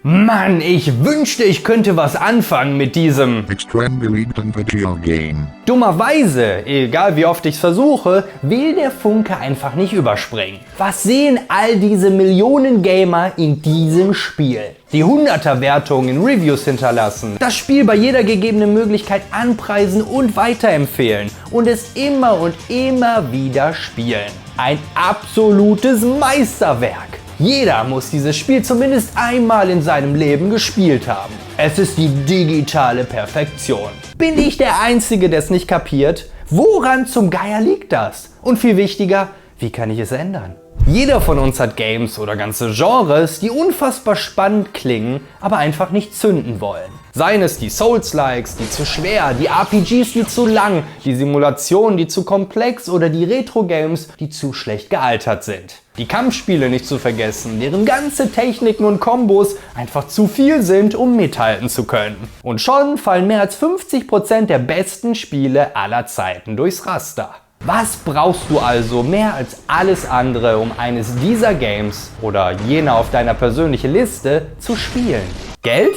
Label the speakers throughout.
Speaker 1: Mann, ich wünschte, ich könnte was anfangen mit diesem
Speaker 2: extrem beliebten Video-Game.
Speaker 1: Dummerweise, egal wie oft ich es versuche, will der Funke einfach nicht überspringen. Was sehen all diese Millionen Gamer in diesem Spiel? Die 100er-Wertungen in Reviews hinterlassen, das Spiel bei jeder gegebenen Möglichkeit anpreisen und weiterempfehlen und es immer und immer wieder spielen. Ein absolutes Meisterwerk. Jeder muss dieses Spiel zumindest einmal in seinem Leben gespielt haben. Es ist die digitale Perfektion. Bin ich der Einzige, der es nicht kapiert? Woran zum Geier liegt das? Und viel wichtiger, wie kann ich es ändern? Jeder von uns hat Games oder ganze Genres, die unfassbar spannend klingen, aber einfach nicht zünden wollen. Seien es die Souls-Likes, die zu schwer, die RPGs, die zu lang, die Simulationen, die zu komplex oder die Retro-Games, die zu schlecht gealtert sind. Die Kampfspiele nicht zu vergessen, deren ganze Techniken und Kombos einfach zu viel sind, um mithalten zu können. Und schon fallen mehr als 50% der besten Spiele aller Zeiten durchs Raster. Was brauchst du also mehr als alles andere, um eines dieser Games oder jener auf deiner persönlichen Liste zu spielen? Geld?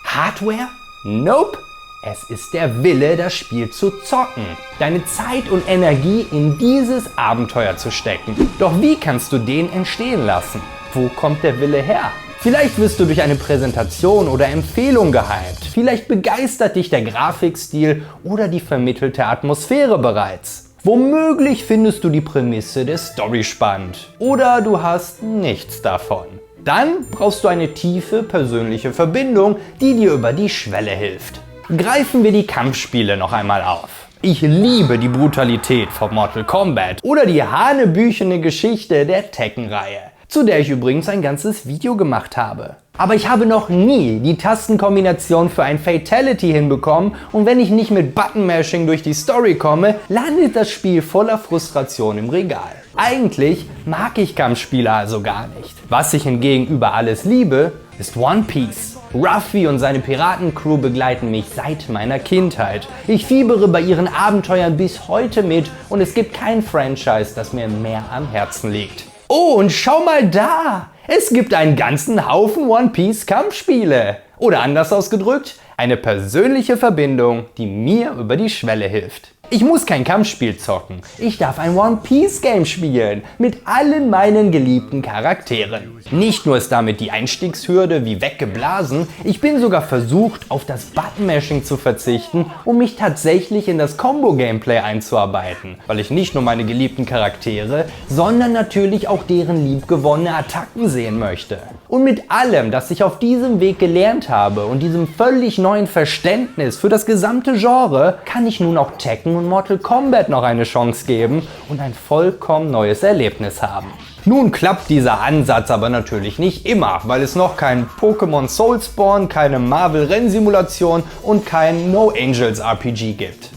Speaker 1: Hardware? Nope! Es ist der Wille, das Spiel zu zocken, deine Zeit und Energie in dieses Abenteuer zu stecken. Doch wie kannst du den entstehen lassen? Wo kommt der Wille her? Vielleicht wirst du durch eine Präsentation oder Empfehlung gehypt. Vielleicht begeistert dich der Grafikstil oder die vermittelte Atmosphäre bereits. Womöglich findest du die Prämisse der Story spannend oder du hast nichts davon. Dann brauchst du eine tiefe persönliche Verbindung, die dir über die Schwelle hilft. Greifen wir die Kampfspiele noch einmal auf. Ich liebe die Brutalität von Mortal Kombat oder die hanebüchene Geschichte der Tekken-Reihe, zu der ich übrigens ein ganzes Video gemacht habe. Aber ich habe noch nie die Tastenkombination für ein Fatality hinbekommen und wenn ich nicht mit Button-Mashing durch die Story komme, landet das Spiel voller Frustration im Regal. Eigentlich mag ich Kampfspiele also gar nicht. Was ich hingegen über alles liebe, ist One Piece. Ruffy und seine Piratencrew begleiten mich seit meiner Kindheit. Ich fiebere bei ihren Abenteuern bis heute mit und es gibt kein Franchise, das mir mehr am Herzen liegt. Oh, und schau mal da! Es gibt einen ganzen Haufen One Piece Kampfspiele. Oder anders ausgedrückt, eine persönliche Verbindung, die mir über die Schwelle hilft. Ich muss kein Kampfspiel zocken. Ich darf ein One Piece Game spielen. Mit allen meinen geliebten Charakteren. Nicht nur ist damit die Einstiegshürde wie weggeblasen, ich bin sogar versucht, auf das Button-Mashing zu verzichten, um mich tatsächlich in das Combo-Gameplay einzuarbeiten. Weil ich nicht nur meine geliebten Charaktere, sondern natürlich auch deren liebgewonnene Attacken sehen möchte. Und mit allem, das ich auf diesem Weg gelernt habe und diesem völlig neuen Verständnis für das gesamte Genre, kann ich nun auch Tekken und Mortal Kombat noch eine Chance geben und ein vollkommen neues Erlebnis haben. Nun klappt dieser Ansatz aber natürlich nicht immer, weil es noch kein Pokémon Soulsborne, keine Marvel Rennsimulation und kein No Angels RPG gibt.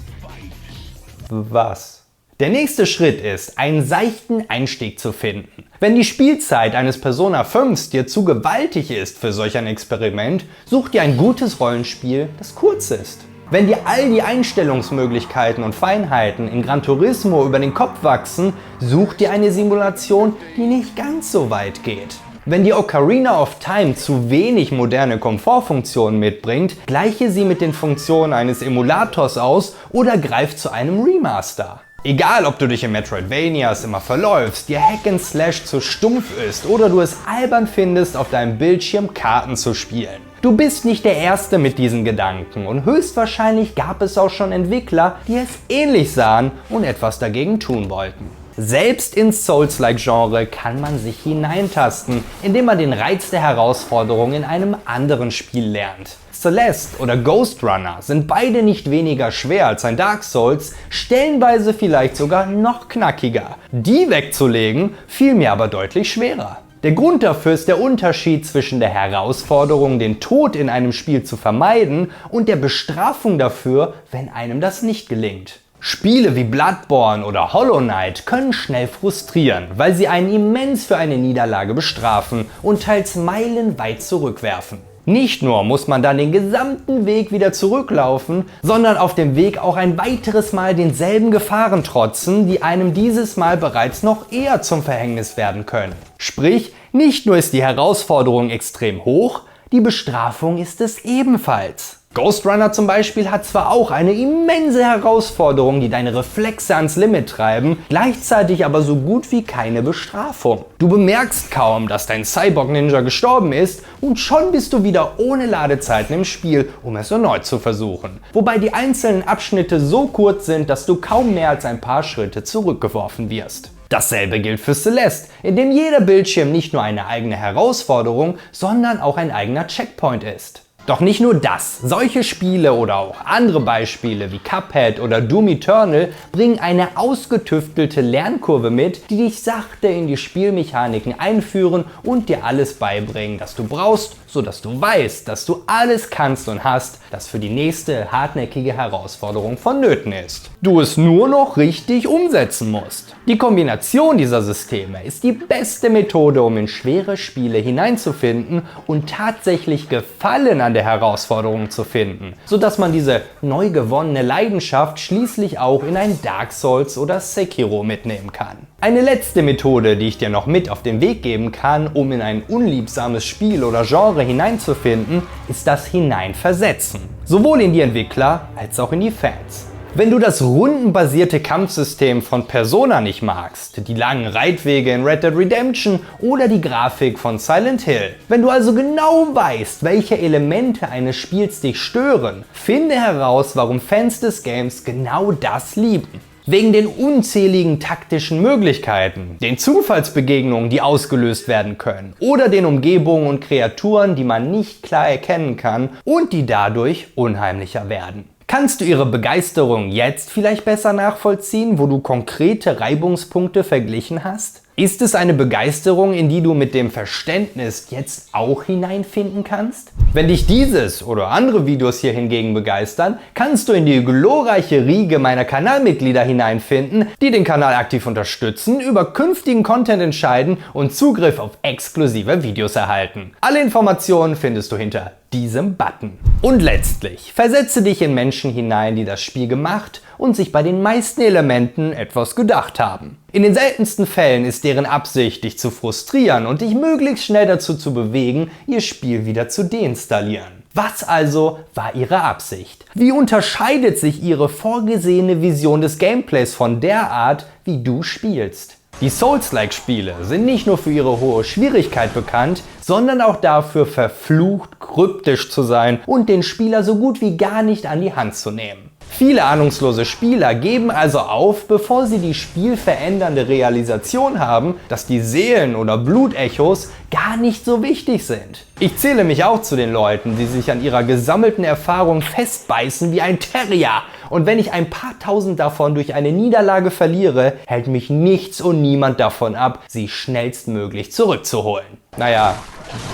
Speaker 1: Was? Der nächste Schritt ist, einen seichten Einstieg zu finden. Wenn die Spielzeit eines Persona 5 dir zu gewaltig ist für solch ein Experiment, such dir ein gutes Rollenspiel, das kurz ist. Wenn dir all die Einstellungsmöglichkeiten und Feinheiten in Gran Turismo über den Kopf wachsen, such dir eine Simulation, die nicht ganz so weit geht. Wenn die Ocarina of Time zu wenig moderne Komfortfunktionen mitbringt, gleiche sie mit den Funktionen eines Emulators aus oder greif zu einem Remaster. Egal, ob du dich in Metroidvanias immer verläufst, dir Hack and Slash zu stumpf ist oder du es albern findest, auf deinem Bildschirm Karten zu spielen. Du bist nicht der Erste mit diesen Gedanken und höchstwahrscheinlich gab es auch schon Entwickler, die es ähnlich sahen und etwas dagegen tun wollten. Selbst ins Souls-like-Genre kann man sich hineintasten, indem man den Reiz der Herausforderung in einem anderen Spiel lernt. Celeste oder Ghost Runner sind beide nicht weniger schwer als ein Dark Souls, stellenweise vielleicht sogar noch knackiger. Die wegzulegen fiel mir aber deutlich schwerer. Der Grund dafür ist der Unterschied zwischen der Herausforderung, den Tod in einem Spiel zu vermeiden, und der Bestrafung dafür, wenn einem das nicht gelingt. Spiele wie Bloodborne oder Hollow Knight können schnell frustrieren, weil sie einen immens für eine Niederlage bestrafen und teils meilenweit zurückwerfen. Nicht nur muss man dann den gesamten Weg wieder zurücklaufen, sondern auf dem Weg auch ein weiteres Mal denselben Gefahren trotzen, die einem dieses Mal bereits noch eher zum Verhängnis werden können. Sprich, nicht nur ist die Herausforderung extrem hoch, Die Bestrafung ist es ebenfalls. Ghost Runner zum Beispiel hat zwar auch eine immense Herausforderung, die deine Reflexe ans Limit treiben, gleichzeitig aber so gut wie keine Bestrafung. Du bemerkst kaum, dass dein Cyborg-Ninja gestorben ist und schon bist du wieder ohne Ladezeiten im Spiel, um es erneut zu versuchen. Wobei die einzelnen Abschnitte so kurz sind, dass du kaum mehr als ein paar Schritte zurückgeworfen wirst. Dasselbe gilt für Celeste, in dem jeder Bildschirm nicht nur eine eigene Herausforderung, sondern auch ein eigener Checkpoint ist. Doch nicht nur das, solche Spiele oder auch andere Beispiele wie Cuphead oder Doom Eternal bringen eine ausgetüftelte Lernkurve mit, die dich sachte in die Spielmechaniken einführen und dir alles beibringen, das du brauchst, sodass du weißt, dass du alles kannst und hast, das für die nächste hartnäckige Herausforderung vonnöten ist. Du es nur noch richtig umsetzen musst. Die Kombination dieser Systeme ist die beste Methode, um in schwere Spiele hineinzufinden und tatsächlich Gefallen an der Herausforderung zu finden, sodass man diese neu gewonnene Leidenschaft schließlich auch in ein Dark Souls oder Sekiro mitnehmen kann. Eine letzte Methode, die ich dir noch mit auf den Weg geben kann, um in ein unliebsames Spiel oder Genre hineinzufinden, ist das Hineinversetzen. Sowohl in die Entwickler als auch in die Fans. Wenn du das rundenbasierte Kampfsystem von Persona nicht magst, die langen Reitwege in Red Dead Redemption oder die Grafik von Silent Hill, wenn du also genau weißt, welche Elemente eines Spiels dich stören, finde heraus, warum Fans des Games genau das lieben. Wegen den unzähligen taktischen Möglichkeiten, den Zufallsbegegnungen, die ausgelöst werden können, oder den Umgebungen und Kreaturen, die man nicht klar erkennen kann und die dadurch unheimlicher werden. Kannst du ihre Begeisterung jetzt vielleicht besser nachvollziehen, wo du konkrete Reibungspunkte verglichen hast? Ist es eine Begeisterung, in die du mit dem Verständnis jetzt auch hineinfinden kannst? Wenn dich dieses oder andere Videos hier hingegen begeistern, kannst du in die glorreiche Riege meiner Kanalmitglieder hineinfinden, die den Kanal aktiv unterstützen, über künftigen Content entscheiden und Zugriff auf exklusive Videos erhalten. Alle Informationen findest du hinter diesem Button. Und letztlich, versetze dich in Menschen hinein, die das Spiel gemacht und sich bei den meisten Elementen etwas gedacht haben. In den seltensten Fällen ist deren Absicht, dich zu frustrieren und dich möglichst schnell dazu zu bewegen, ihr Spiel wieder zu deinstallieren. Was also war ihre Absicht? Wie unterscheidet sich ihre vorgesehene Vision des Gameplays von der Art, wie du spielst? Die Souls-like-Spiele sind nicht nur für ihre hohe Schwierigkeit bekannt, sondern auch dafür, verflucht kryptisch zu sein und den Spieler so gut wie gar nicht an die Hand zu nehmen. Viele ahnungslose Spieler geben also auf, bevor sie die spielverändernde Realisation haben, dass die Seelen- oder Blutechos gar nicht so wichtig sind. Ich zähle mich auch zu den Leuten, die sich an ihrer gesammelten Erfahrung festbeißen wie ein Terrier. Und wenn ich ein paar tausend davon durch eine Niederlage verliere, hält mich nichts und niemand davon ab, sie schnellstmöglich zurückzuholen. Naja,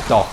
Speaker 1: doch.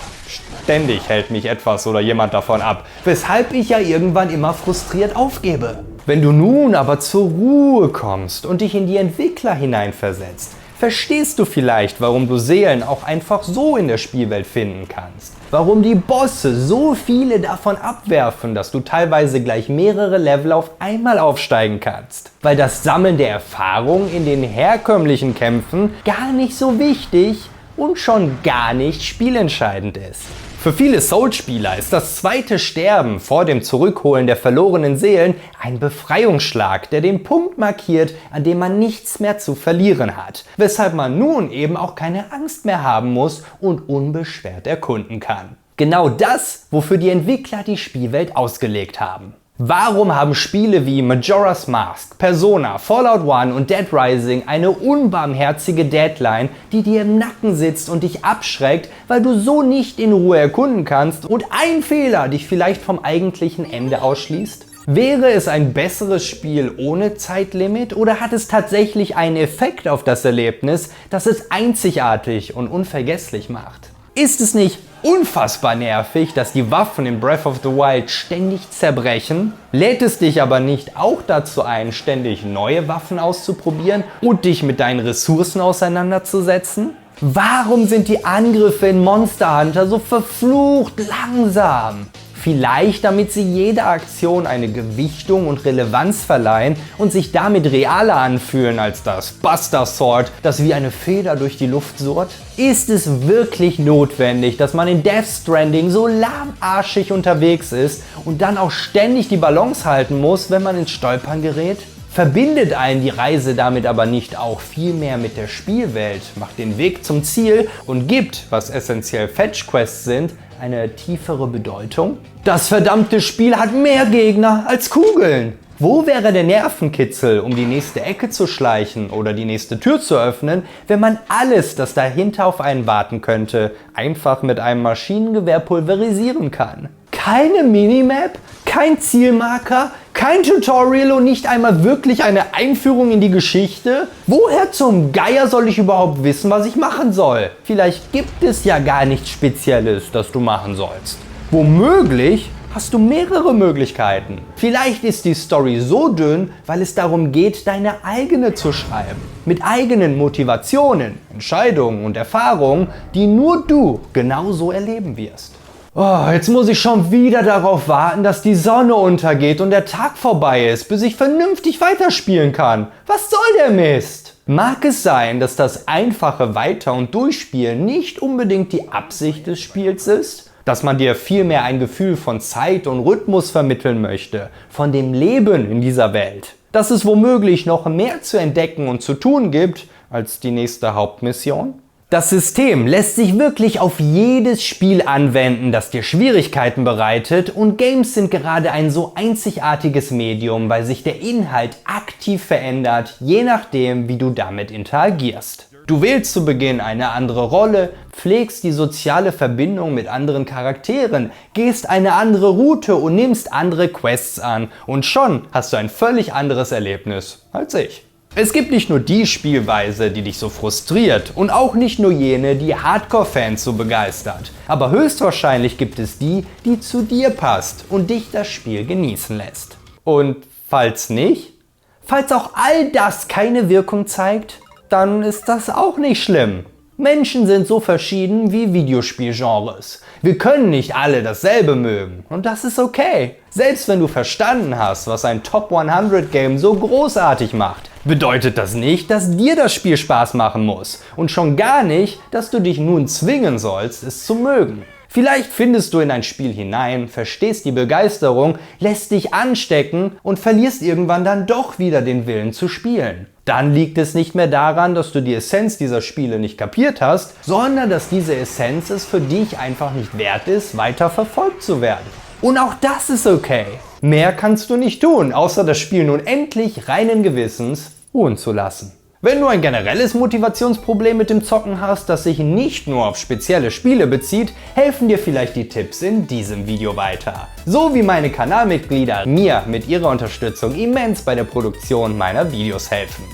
Speaker 1: Ständig hält mich etwas oder jemand davon ab, weshalb ich ja irgendwann immer frustriert aufgebe. Wenn du nun aber zur Ruhe kommst und dich in die Entwickler hineinversetzt, verstehst du vielleicht, warum du Seelen auch einfach so in der Spielwelt finden kannst. Warum die Bosse so viele davon abwerfen, dass du teilweise gleich mehrere Level auf einmal aufsteigen kannst. Weil das Sammeln der Erfahrung in den herkömmlichen Kämpfen gar nicht so wichtig und schon gar nicht spielentscheidend ist. Für viele Souls-Spieler ist das zweite Sterben vor dem Zurückholen der verlorenen Seelen ein Befreiungsschlag, der den Punkt markiert, an dem man nichts mehr zu verlieren hat, weshalb man nun eben auch keine Angst mehr haben muss und unbeschwert erkunden kann. Genau das, wofür die Entwickler die Spielwelt ausgelegt haben. Warum haben Spiele wie Majora's Mask, Persona, Fallout 1 und Dead Rising eine unbarmherzige Deadline, die dir im Nacken sitzt und dich abschreckt, weil du so nicht in Ruhe erkunden kannst und ein Fehler dich vielleicht vom eigentlichen Ende ausschließt? Wäre es ein besseres Spiel ohne Zeitlimit oder hat es tatsächlich einen Effekt auf das Erlebnis, das es einzigartig und unvergesslich macht? Ist es nicht unfassbar nervig, dass die Waffen in Breath of the Wild ständig zerbrechen? Lädt es dich aber nicht auch dazu ein, ständig neue Waffen auszuprobieren und dich mit deinen Ressourcen auseinanderzusetzen? Warum sind die Angriffe in Monster Hunter so verflucht langsam? Vielleicht damit sie jeder Aktion eine Gewichtung und Relevanz verleihen und sich damit realer anfühlen als das Buster Sword, das wie eine Feder durch die Luft surrt? Ist es wirklich notwendig, dass man in Death Stranding so lahmarschig unterwegs ist und dann auch ständig die Balance halten muss, wenn man ins Stolpern gerät? Verbindet einen die Reise damit aber nicht auch viel mehr mit der Spielwelt, macht den Weg zum Ziel und gibt, was essentiell Fetch-Quests sind, eine tiefere Bedeutung? Das verdammte Spiel hat mehr Gegner als Kugeln. Wo wäre der Nervenkitzel, um die nächste Ecke zu schleichen oder die nächste Tür zu öffnen, wenn man alles, das dahinter auf einen warten könnte, einfach mit einem Maschinengewehr pulverisieren kann? Keine Minimap, kein Zielmarker, kein Tutorial und nicht einmal wirklich eine Einführung in die Geschichte? Woher zum Geier soll ich überhaupt wissen, was ich machen soll? Vielleicht gibt es ja gar nichts Spezielles, das du machen sollst. Womöglich hast du mehrere Möglichkeiten. Vielleicht ist die Story so dünn, weil es darum geht, deine eigene zu schreiben. Mit eigenen Motivationen, Entscheidungen und Erfahrungen, die nur du genauso erleben wirst. Oh, jetzt muss ich schon wieder darauf warten, dass die Sonne untergeht und der Tag vorbei ist, bis ich vernünftig weiterspielen kann. Was soll der Mist? Mag es sein, dass das einfache Weiter- und Durchspielen nicht unbedingt die Absicht des Spiels ist? Dass man dir vielmehr ein Gefühl von Zeit und Rhythmus vermitteln möchte, von dem Leben in dieser Welt. Dass es womöglich noch mehr zu entdecken und zu tun gibt als die nächste Hauptmission? Das System lässt sich wirklich auf jedes Spiel anwenden, das dir Schwierigkeiten bereitet, und Games sind gerade ein so einzigartiges Medium, weil sich der Inhalt aktiv verändert, je nachdem, wie du damit interagierst. Du wählst zu Beginn eine andere Rolle, pflegst die soziale Verbindung mit anderen Charakteren, gehst eine andere Route und nimmst andere Quests an und schon hast du ein völlig anderes Erlebnis als ich. Es gibt nicht nur die Spielweise, die dich so frustriert und auch nicht nur jene, die Hardcore-Fans so begeistert. Aber höchstwahrscheinlich gibt es die, die zu dir passt und dich das Spiel genießen lässt. Und falls nicht, falls auch all das keine Wirkung zeigt, dann ist das auch nicht schlimm. Menschen sind so verschieden wie Videospielgenres. Wir können nicht alle dasselbe mögen und das ist okay. Selbst wenn du verstanden hast, was ein Top 100 Game so großartig macht, bedeutet das nicht, dass dir das Spiel Spaß machen muss und schon gar nicht, dass du dich nun zwingen sollst, es zu mögen. Vielleicht findest du in ein Spiel hinein, verstehst die Begeisterung, lässt dich anstecken und verlierst irgendwann dann doch wieder den Willen zu spielen. Dann liegt es nicht mehr daran, dass du die Essenz dieser Spiele nicht kapiert hast, sondern dass diese Essenz es für dich einfach nicht wert ist, weiter verfolgt zu werden. Und auch das ist okay. Mehr kannst du nicht tun, außer das Spiel nun endlich reinen Gewissens ruhen zu lassen. Wenn du ein generelles Motivationsproblem mit dem Zocken hast, das sich nicht nur auf spezielle Spiele bezieht, helfen dir vielleicht die Tipps in diesem Video weiter. So wie meine Kanalmitglieder mir mit ihrer Unterstützung immens bei der Produktion meiner Videos helfen.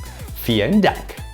Speaker 1: Vielen Dank!